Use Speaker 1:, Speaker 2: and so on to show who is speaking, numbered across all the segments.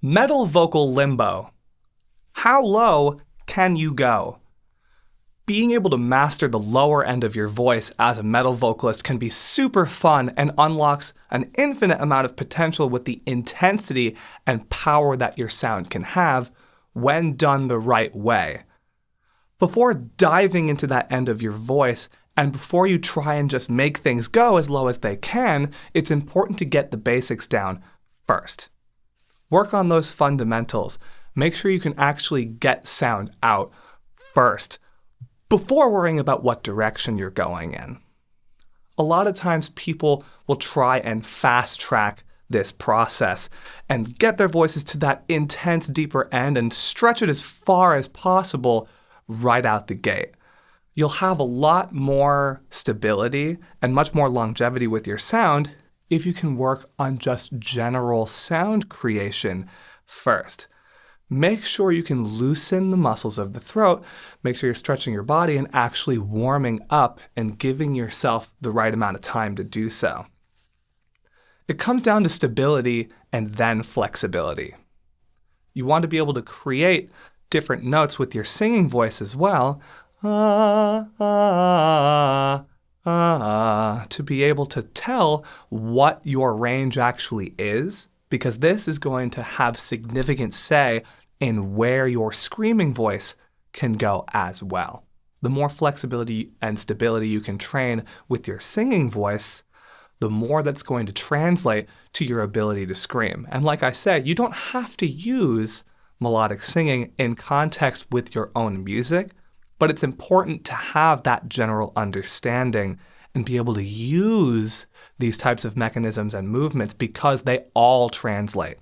Speaker 1: Metal vocal limbo. How low can you go? Being able to master the lower end of your voice as a metal vocalist can be super fun and unlocks an infinite amount of potential with the intensity and power that your sound can have when done the right way. Before diving into that end of your voice, and before you try and just make things go as low as they can, it's important to get the basics down first. Work on those fundamentals. Make sure you can actually get sound out first, before worrying about what direction you're going in. A lot of times people will try and fast track this process and get their voices to that intense, deeper end and stretch it as far as possible right out the gate. You'll have a lot more stability and much more longevity with your sound if you can work on just general sound creation first. Make sure you can loosen the muscles of the throat, make sure you're stretching your body and actually warming up and giving yourself the right amount of time to do so. It comes down to stability and then flexibility. You want to be able to create different notes with your singing voice as well, to be able to tell what your range actually is, because this is going to have significant say in where your screaming voice can go as well. The more flexibility and stability you can train with your singing voice, the more that's going to translate to your ability to scream. And like I said, you don't have to use melodic singing in context with your own music, but it's important to have that general understanding and be able to use these types of mechanisms and movements because they all translate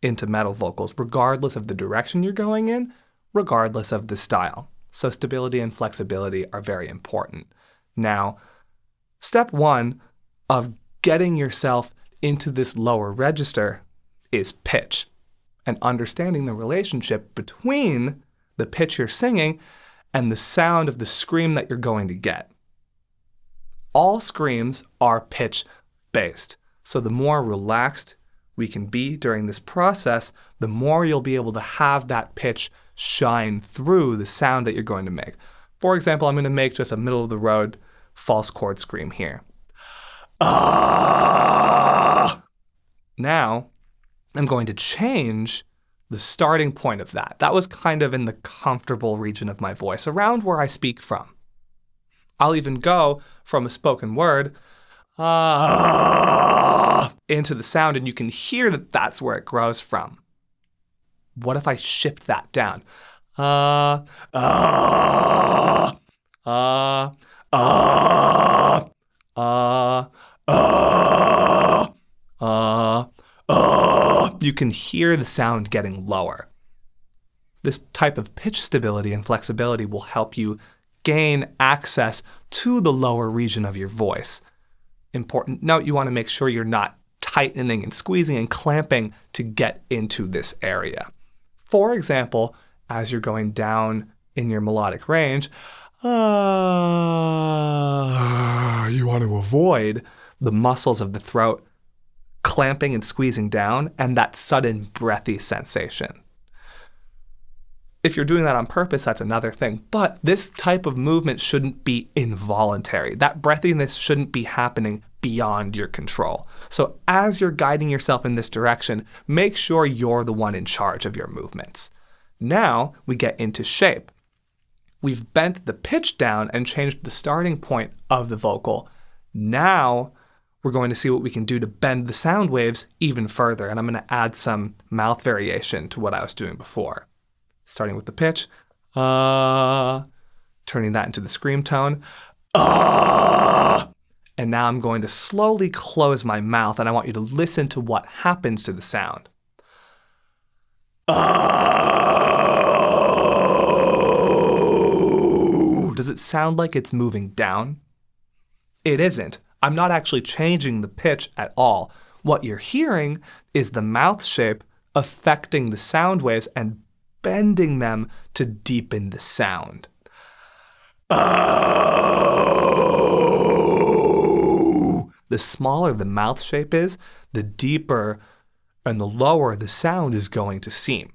Speaker 1: into metal vocals, regardless of the direction you're going in, regardless of the style. So stability and flexibility are very important. Now, step one of getting yourself into this lower register is pitch, and understanding the relationship between the pitch you're singing and the sound of the scream that you're going to get. All screams are pitch-based, so the more relaxed we can be during this process, the more you'll be able to have that pitch shine through the sound that you're going to make. For example, I'm going to make just a middle-of-the-road false chord scream here. Ah! Now, I'm going to change the starting point of that. That was kind of in the comfortable region of my voice, around where I speak from. I'll even go from a spoken word into the sound, and you can hear that that's where it grows from. What if I shift that down? You can hear the sound getting lower. This type of pitch stability and flexibility will help you gain access to the lower region of your voice. Important note, you want to make sure you're not tightening and squeezing and clamping to get into this area. For example, as you're going down in your melodic range, you want to avoid the muscles of the throat clamping and squeezing down and that sudden breathy sensation. If you're doing that on purpose, that's another thing. But this type of movement shouldn't be involuntary. That breathiness shouldn't be happening beyond your control. So as you're guiding yourself in this direction, make sure you're the one in charge of your movements. Now we get into shape. We've bent the pitch down and changed the starting point of the vocal. Now we're going to see what we can do to bend the sound waves even further. And I'm going to add some mouth variation to what I was doing before. Starting with the pitch, turning that into the scream tone, and now I'm going to slowly close my mouth, and I want you to listen to what happens to the sound. Does it sound like it's moving down? It isn't. I'm not actually changing the pitch at all. What you're hearing is the mouth shape affecting the sound waves and bending them to deepen the sound. The smaller the mouth shape is, the deeper and the lower the sound is going to seem.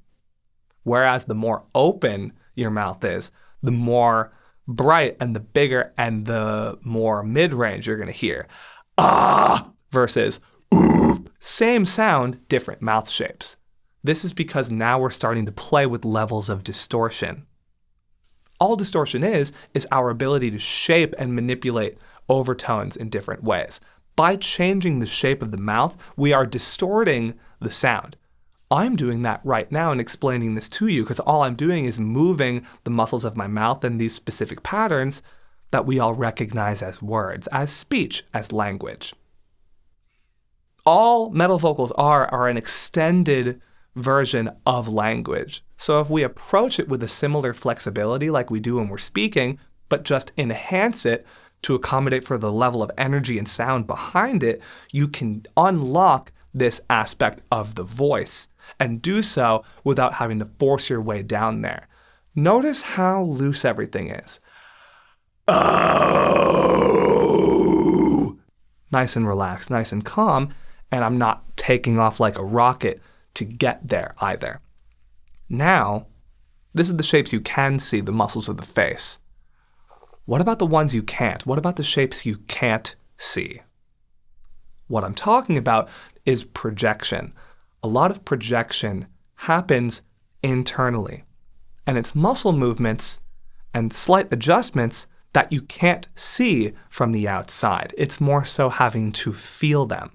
Speaker 1: Whereas the more open your mouth is, the more bright and the bigger and the more mid-range you're going to hear. Ah! Versus ooh. Same sound, different mouth shapes. This is because now we're starting to play with levels of distortion. All distortion is our ability to shape and manipulate overtones in different ways. By changing the shape of the mouth, we are distorting the sound. I'm doing that right now and explaining this to you because all I'm doing is moving the muscles of my mouth in these specific patterns that we all recognize as words, as speech, as language. All metal vocals are an extended version of language. So if we approach it with a similar flexibility like we do when we're speaking, but just enhance it to accommodate for the level of energy and sound behind it, you can unlock this aspect of the voice and do so without having to force your way down there. Notice how loose everything is. Oh! Nice and relaxed, nice and calm, and I'm not taking off like a rocket to get there either. Now, this is the shapes you can see, the muscles of the face. What about the ones you can't? What about the shapes you can't see? What I'm talking about is projection. A lot of projection happens internally, and it's muscle movements and slight adjustments that you can't see from the outside. It's more so having to feel them.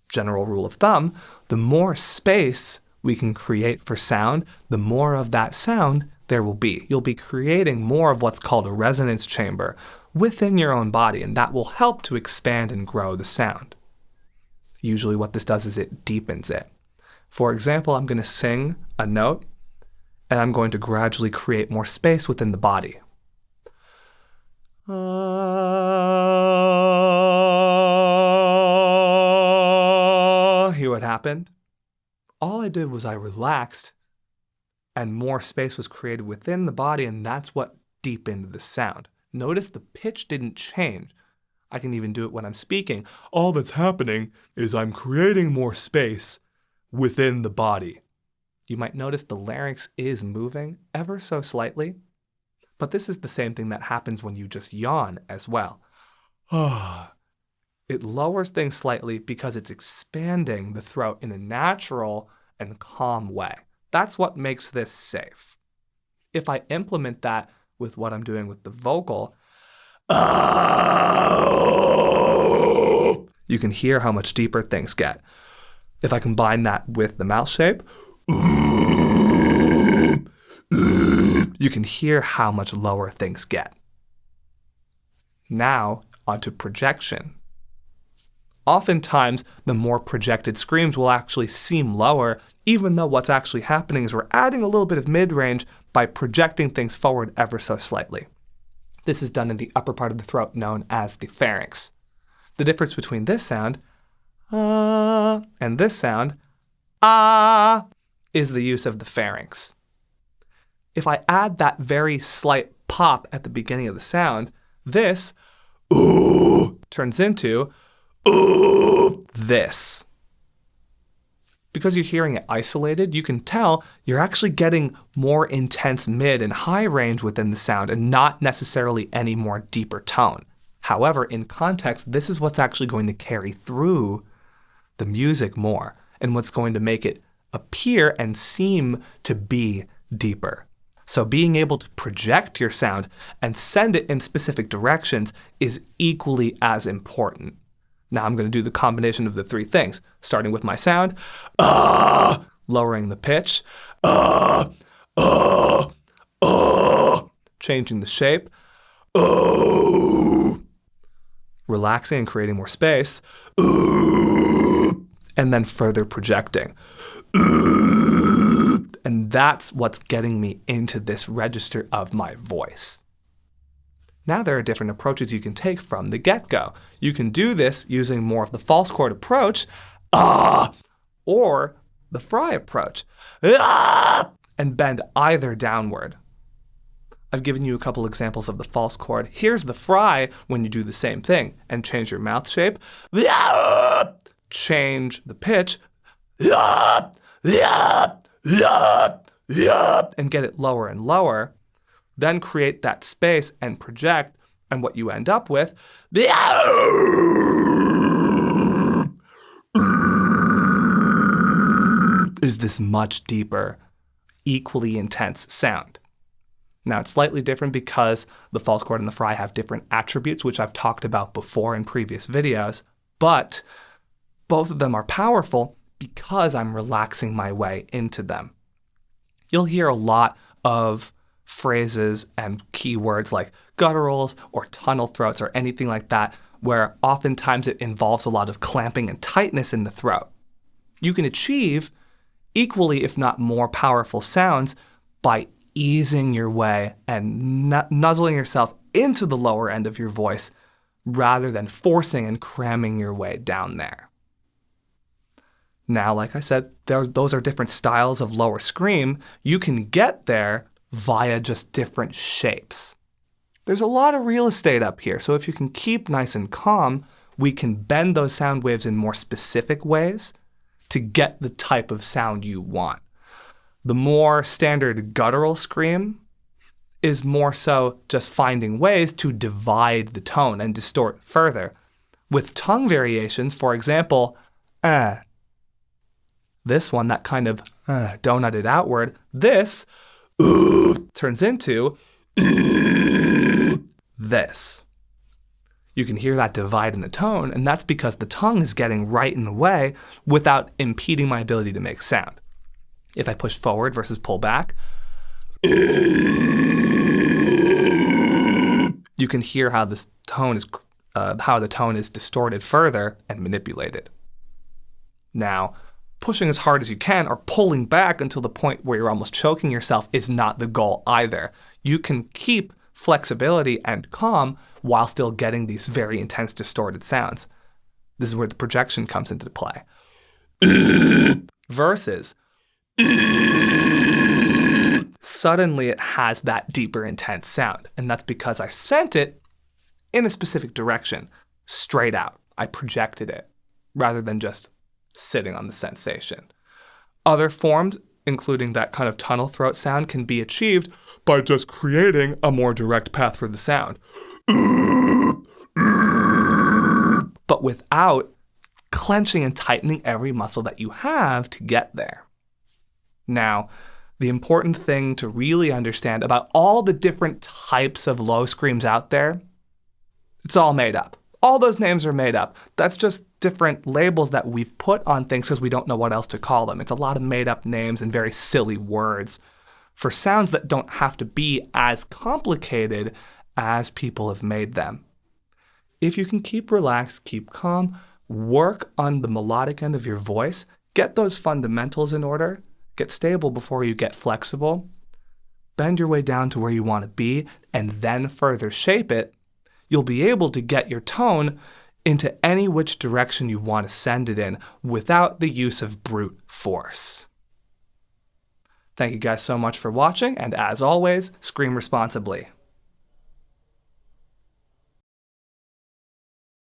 Speaker 1: General rule of thumb, the more space we can create for sound, the more of that sound there will be. You'll be creating more of what's called a resonance chamber within your own body, and that will help to expand and grow the sound. Usually what this does is it deepens it. For example, I'm going to sing a note, and I'm going to gradually create more space within the body. Hear what happened? All I did was I relaxed, and more space was created within the body, and that's what deepened the sound. Notice the pitch didn't change. I can even do it when I'm speaking. All that's happening is I'm creating more space within the body. You might notice the larynx is moving ever so slightly, but this is the same thing that happens when you just yawn as well. It lowers things slightly because it's expanding the throat in a natural and calm way. That's what makes this safe. If I implement that with what I'm doing with the vocal, you can hear how much deeper things get. If I combine that with the mouth shape, you can hear how much lower things get. Now, onto projection. Oftentimes, the more projected screams will actually seem lower, even though what's actually happening is we're adding a little bit of mid-range by projecting things forward ever so slightly. This is done in the upper part of the throat known as the pharynx. The difference between this sound, and this sound, is the use of the pharynx. If I add that very slight pop at the beginning of the sound, this turns into this. Because you're hearing it isolated, you can tell you're actually getting more intense mid and high range within the sound and not necessarily any more deeper tone. However, in context, this is what's actually going to carry through the music more and what's going to make it appear and seem to be deeper. So being able to project your sound and send it in specific directions is equally as important. Now I'm going to do the combination of the three things, starting with my sound, lowering the pitch, changing the shape, relaxing and creating more space, and then further projecting. And that's what's getting me into this register of my voice. Now there are different approaches you can take from the get-go. You can do this using more of the false chord approach, or the fry approach, and bend either downward. I've given you a couple examples of the false chord. Here's the fry when you do the same thing and change your mouth shape, change the pitch, and get it lower and lower, then create that space and project, and what you end up with is this much deeper, equally intense sound. Now, it's slightly different because the false chord and the fry have different attributes, which I've talked about before in previous videos, but both of them are powerful because I'm relaxing my way into them. You'll hear a lot of phrases and keywords like gutturals or tunnel throats or anything like that, where oftentimes it involves a lot of clamping and tightness in the throat. You can achieve equally, if not more powerful sounds by easing your way and nuzzling yourself into the lower end of your voice rather than forcing and cramming your way down there. Now, like I said, those are different styles of lower scream. You can get there via just different shapes. There's a lot of real estate up here, so if you can keep nice and calm, we can bend those sound waves in more specific ways to get the type of sound you want. The more standard guttural scream is more so just finding ways to divide the tone and distort further. With tongue variations, for example, this one, that kind of donutted outward, this turns into this. You can hear that divide in the tone, and that's because the tongue is getting right in the way without impeding my ability to make sound. If I push forward versus pull back, you can hear how this tone is, how the tone is distorted further and manipulated. Now, pushing as hard as you can or pulling back until the point where you're almost choking yourself is not the goal either. You can keep flexibility and calm while still getting these very intense distorted sounds. This is where the projection comes into play. Versus suddenly it has that deeper intense sound, and that's because I sent it in a specific direction, straight out. I projected it rather than just sitting on the sensation. Other forms, including that kind of tunnel throat sound, can be achieved by just creating a more direct path for the sound, but without clenching and tightening every muscle that you have to get there. Now, the important thing to really understand about all the different types of low screams out there, it's all made up. All those names are made up. That's just different labels that we've put on things because we don't know what else to call them. It's a lot of made up names and very silly words for sounds that don't have to be as complicated as people have made them. If you can keep relaxed, keep calm, work on the melodic end of your voice, get those fundamentals in order, get stable before you get flexible, bend your way down to where you want to be, and then further shape it, you'll be able to get your tone into any which direction you want to send it in without the use of brute force. Thank you guys so much for watching, and as always, scream responsibly.